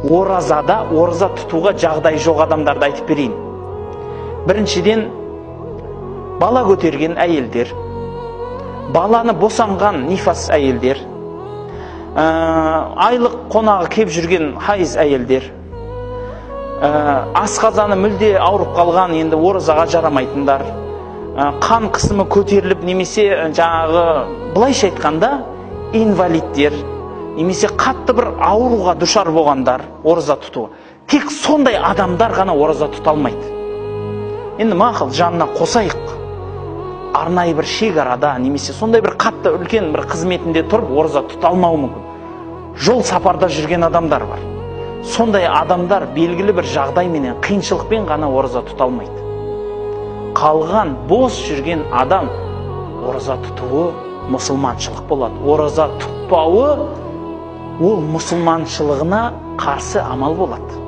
ораза тұтуға жағдай жоқ адамдарды айтып берейін. Біріншіден, бала көтерген әйелдер, баланы босанған нифас әйелдер, айлық қонағы кеп жүрген хайыз әйелдер, асқазаны мүлде ауырып қалған, енді оразаға жарамайтындар, қан қысымы көтеріліп, немесе жаңағы былайша айтқанда инвалидтер, немесе қатты бір ауруға душар болғандар ораза тұтуға. Тек сондай адамдар ғана ораза тұта алмайды. Енді мақұл, жанына қосайық, арнайы бір шекарада, немесе сондай бір қатты үлкен бір қызметінде тұрып ораза тұта алмауы мүмкін. Жол сапарда жүрген адамдар бар. Сондай адамдар белгілі бір жағдайменен, қиыншылықпен ғана ораза тұта алмайды. Қалған бос жүрген адам ораза тұтуы мұсылманшылық болады. Ораза тұтпауы ол мұсылманшылығына қарсы амал болады.